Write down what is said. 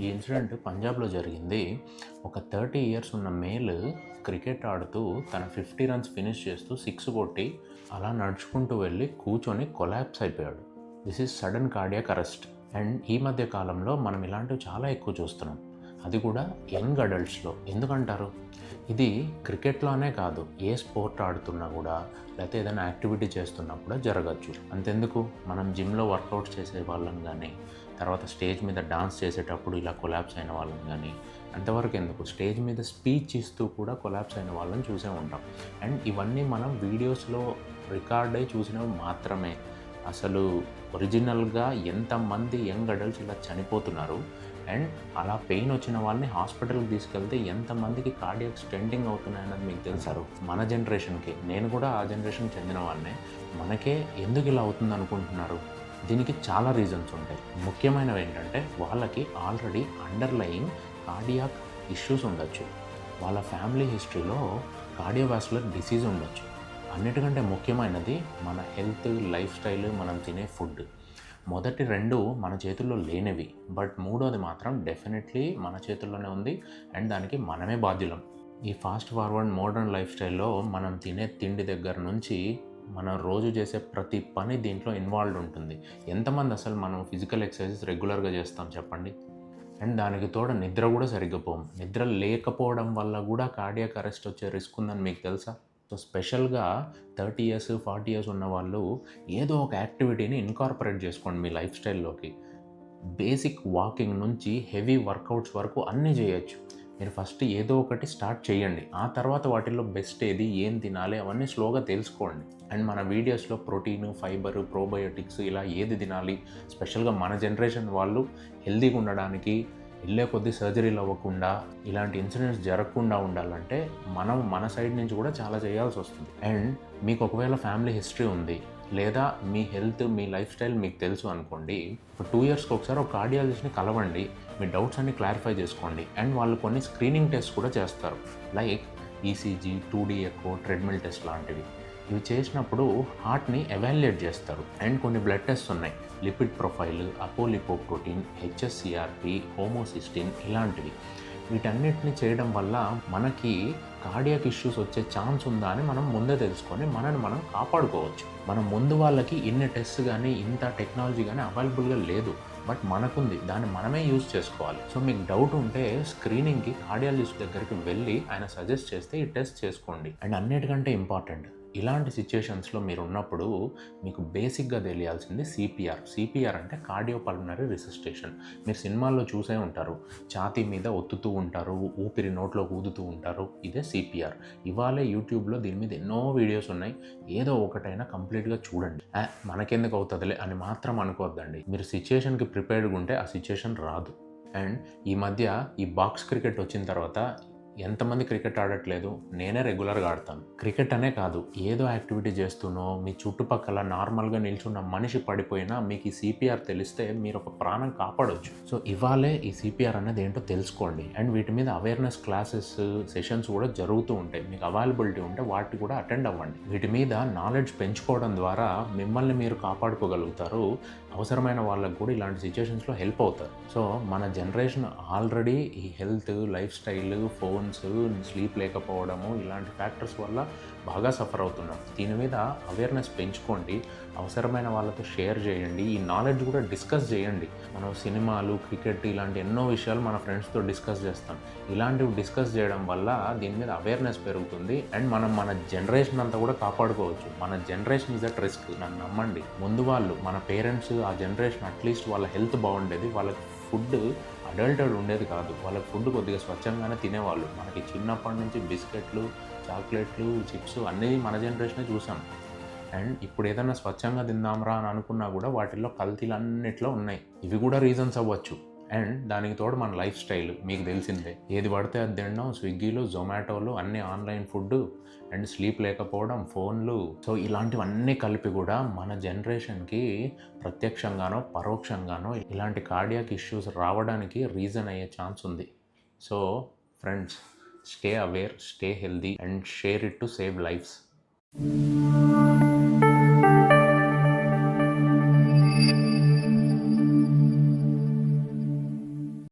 ఈ ఇన్సిడెంట్ పంజాబ్లో జరిగింది. ఒక 30 ఇయర్స్ ఉన్న మేల్ క్రికెట్ ఆడుతూ తన 50 రన్స్ ఫినిష్ చేస్తూ 6 కొట్టి అలా నడుచుకుంటూ వెళ్ళి కూర్చొని కొలాప్స్ అయిపోయాడు. This is sudden cardiac arrest. And ఈ మధ్య కాలంలో మనం ఇలాంటివి చాలా ఎక్కువ చూస్తున్నాం, అది కూడా యంగ్ అడల్ట్స్లో. ఎందుకంటారు? ఇది క్రికెట్లోనే కాదు, ఏ స్పోర్ట్ ఆడుతున్నా కూడా, లేకపోతే ఏదైనా యాక్టివిటీ చేస్తున్నా కూడా జరగచ్చు. అంతెందుకు, మనం జిమ్లో వర్కౌట్ చేసే వాళ్ళని కానీ, తర్వాత స్టేజ్ మీద డాన్స్ చేసేటప్పుడు ఇలా కొలాప్స్ అయిన వాళ్ళని కానీ, అంతవరకు ఎందుకు, స్టేజ్ మీద స్పీచ్ ఇస్తూ కూడా కొలాప్స్ అయిన వాళ్ళని చూసే ఉంటాం. అండ్ ఇవన్నీ మనం వీడియోస్లో రికార్డ్ అయి చూసినవి మాత్రమే. అసలు ఒరిజినల్గా ఎంతమంది యంగ్ అడల్ట్స్ ఇలా చనిపోతున్నారు, అండ్ అలా పెయిన్ వచ్చిన వాళ్ళని హాస్పిటల్కి తీసుకెళ్తే ఎంతమందికి కార్డియాక్ స్టెంటింగ్ అవుతున్నాయన్నది మీకు తెలుసారు. మన జనరేషన్కి, నేను కూడా ఆ జనరేషన్కి చెందిన వాళ్ళనే, మనకే ఎందుకు ఇలా అవుతుంది అనుకుంటున్నారు? దీనికి చాలా రీజన్స్ ఉంటాయి. ముఖ్యమైనవి ఏంటంటే, వాళ్ళకి ఆల్రెడీ అండర్లయింగ్ కార్డియాక్ ఇష్యూస్ ఉండొచ్చు, వాళ్ళ ఫ్యామిలీ హిస్టరీలో కార్డియోవాస్కులర్ డిసీజ్ ఉండొచ్చు. అన్నిటికంటే ముఖ్యమైనది మన హెల్త్, లైఫ్ స్టైల్, మనం తినే ఫుడ్. మొదటి రెండు మన చేతుల్లో లేనివి, బట్ మూడోది మాత్రం డెఫినెట్లీ మన చేతుల్లోనే ఉంది, అండ్ దానికి మనమే బాధ్యులం. ఈ ఫాస్ట్ ఫార్వర్డ్ మోడర్న్ లైఫ్ స్టైల్లో మనం తినే తిండి దగ్గర నుంచి మనం రోజు చేసే ప్రతి పని దీంట్లో ఇన్వాల్వ్ ఉంటుంది. ఎంతమంది అసలు మనం ఫిజికల్ ఎక్సర్సైజెస్ రెగ్యులర్గా చేస్తాం చెప్పండి? అండ్ దానికి తోడ నిద్ర కూడా సరిగ్గా పోం. నిద్ర లేకపోవడం వల్ల కూడా కార్డియాక్ అరెస్ట్ వచ్చే రిస్క్ ఉందని మీకు తెలుసా? సో స్పెషల్గా 30 ఇయర్స్ 40 ఇయర్స్ ఉన్న వాళ్ళు ఏదో ఒక యాక్టివిటీని ఇన్కార్పొరేట్ చేసుకోండి మీ లైఫ్ స్టైల్లోకి. బేసిక్ వాకింగ్ నుంచి హెవీ వర్కౌట్స్ వరకు అన్నీ చేయొచ్చు. మీరు ఫస్ట్ ఏదో ఒకటి స్టార్ట్ చేయండి, ఆ తర్వాత వాటిల్లో బెస్ట్ ఏది, ఏం తినాలి అవన్నీ స్లోగా తెలుసుకోండి. అండ్ మన వీడియోస్లో ప్రోటీన్, ఫైబర్, ప్రోబయోటిక్స్ ఇలా ఏది తినాలి, స్పెషల్గా మన జనరేషన్ వాళ్ళు హెల్తీగా ఉండడానికి, వెళ్ళే కొద్దీ సర్జరీలు అవ్వకుండా, ఇలాంటి ఇన్సిడెంట్స్ జరగకుండా ఉండాలంటే మనం మన సైడ్ నుంచి కూడా చాలా చేయాల్సి వస్తుంది. అండ్ మీకు ఒకవేళ ఫ్యామిలీ హిస్టరీ ఉంది, లేదా మీ హెల్త్, మీ లైఫ్ స్టైల్ మీకు తెలుసు అనుకోండి, ఇప్పుడు 2 ఇయర్స్కి ఒకసారి ఒక కార్డియాలజిస్ట్ని కలవండి, మీ డౌట్స్ అన్ని క్లారిఫై చేసుకోండి. అండ్ వాళ్ళు కొన్ని స్క్రీనింగ్ టెస్ట్ కూడా చేస్తారు, like ECG, 2D echo, treadmill test లాంటివి. ఇవి చేసినప్పుడు హార్ట్ని ఎవాల్యుయేట్ చేస్తారు. అండ్ కొన్ని బ్లడ్ టెస్ట్ ఉన్నాయి, lipid profile, apolipoprotein, HSCRP, homocysteine ఇలాంటివి. వీటన్నిటిని చేయడం వల్ల మనకి కార్డియాక్ ఇష్యూస్ వచ్చే ఛాన్స్ ఉందా అని మనం ముందే తెలుసుకొని మనని మనం కాపాడుకోవచ్చు. మనం ముందు వాళ్ళకి ఇన్ని టెస్ట్ కానీ, ఇంత టెక్నాలజీ కానీ అవైలబుల్గా లేదు, బట్ మనకుంది, దాన్ని మనమే యూజ్ చేసుకోవాలి. సో మీకు డౌట్ ఉంటే స్క్రీనింగ్కి కార్డియాలజిస్ట్ దగ్గరికి వెళ్ళి ఆయన సజెస్ట్ చేస్తే ఈ టెస్ట్ చేసుకోండి. అండ్ అన్నిటికంటే ఇంపార్టెంట్, ఇలాంటి సిచ్యుయేషన్స్లో మీరు ఉన్నప్పుడు మీకు బేసిక్గా తెలియాల్సింది సిపిఆర్. సిపిఆర్ అంటే కార్డియోపల్మనరీ రిససిటేషన్. మీరు సినిమాల్లో చూసే ఉంటారు, ఛాతీ మీద ఒత్తుతూ ఉంటారు, ఊపిరి నోట్లో ఊదుతూ ఉంటారు, ఇదే సిపిఆర్. ఇవాళే యూట్యూబ్లో దీని మీద ఎన్నో వీడియోస్ ఉన్నాయి, ఏదో ఒకటైనా కంప్లీట్గా చూడండి. మనకెందుకు అవుతుందిలే అని మాత్రం అనుకోవద్దండి. మీరు సిచ్యుయేషన్కి ప్రిపేర్డ్గా ఉంటే ఆ సిచ్యుయేషన్ రాదు. అండ్ ఈ మధ్య ఈ బాక్స్ క్రికెట్ వచ్చిన తర్వాత ఎంతమంది క్రికెట్ ఆడట్లేదు? నేనే రెగ్యులర్గా ఆడతాను. క్రికెట్ అనే కాదు, ఏదో యాక్టివిటీ చేస్తూనో మీ చుట్టుపక్కల నార్మల్గా నిల్చున్న మనిషి పడిపోయినా మీకు ఈ సిపిఆర్ తెలిస్తే మీరు ఒక ప్రాణం కాపాడవచ్చు. సో ఇవాళే ఈ సిపిఆర్ అనేది ఏంటో తెలుసుకోండి. అండ్ వీటి మీద అవేర్నెస్ క్లాసెస్, సెషన్స్ కూడా జరుగుతూ ఉంటాయి. మీకు అవైలబిలిటీ ఉంటే వాటికి కూడా అటెండ్ అవ్వండి. వీటి మీద నాలెడ్జ్ పెంచుకోవడం ద్వారా మిమ్మల్ని మీరు కాపాడుకోగలుగుతారు, అవసరమైన వాళ్ళకు కూడా ఇలాంటి సిచ్యుయేషన్స్లో హెల్ప్ అవుతారు. సో మన జనరేషన్ ఆల్రెడీ ఈ health, life style, phones, sleep లేకపోవడము ఇలాంటి ఫ్యాక్టర్స్ వల్ల బాగా సఫర్ అవుతున్నాం. దీని మీద అవేర్నెస్ పెంచుకోండి, అవసరమైన వాళ్ళతో షేర్ చేయండి, ఈ నాలెడ్జ్ కూడా డిస్కస్ చేయండి. మనం సినిమాలు, క్రికెట్ ఇలాంటి ఎన్నో విషయాలు మన ఫ్రెండ్స్తో డిస్కస్ చేస్తాం. ఇలాంటివి డిస్కస్ చేయడం వల్ల దీని మీద అవేర్నెస్ పెరుగుతుంది. అండ్ మనం మన జనరేషన్ అంతా కూడా కాపాడుకోవచ్చు. మన జనరేషన్ ఇస్ అట్ రిస్క్, నన్ను నమ్మండి. ముందు వాళ్ళు, మన పేరెంట్స్, ఆ జనరేషన్ అట్లీస్ట్ వాళ్ళ హెల్త్ బాగుండేది, వాళ్ళకి ఫుడ్ అడల్టెడ్ ఉండేది కాదు, వాళ్ళకి ఫుడ్ కొద్దిగా స్వచ్ఛంగానే తినేవాళ్ళు. మనకి చిన్నప్పటి నుంచి బిస్కెట్లు, చాక్లెట్లు, చిప్స్ అన్నీ మన జనరేషనే చూసాం. అండ్ ఇప్పుడు ఏదైనా స్వచ్ఛంగా తిందాంరా అని అనుకున్నా కూడా వాటిల్లో కల్తీలు అన్నిట్లో ఉన్నాయి. ఇవి కూడా రీజన్స్ అవ్వచ్చు. అండ్ దానికి తోడు మన లైఫ్ స్టైల్ మీకు తెలిసిందే, ఏది పడితే అది తినడం, స్విగ్గీలు, జొమాటోలు, అన్నీ ఆన్లైన్ ఫుడ్, అండ్ స్లీప్ లేకపోవడం, ఫోన్లు. సో ఇలాంటివన్నీ కలిపి కూడా మన జనరేషన్కి ప్రత్యక్షంగానో పరోక్షంగానో ఇలాంటి కార్డియాక్ ఇష్యూస్ రావడానికి రీజన్ అయ్యే ఛాన్స్ ఉంది. So friends, stay aware, stay healthy, and share it to save lives.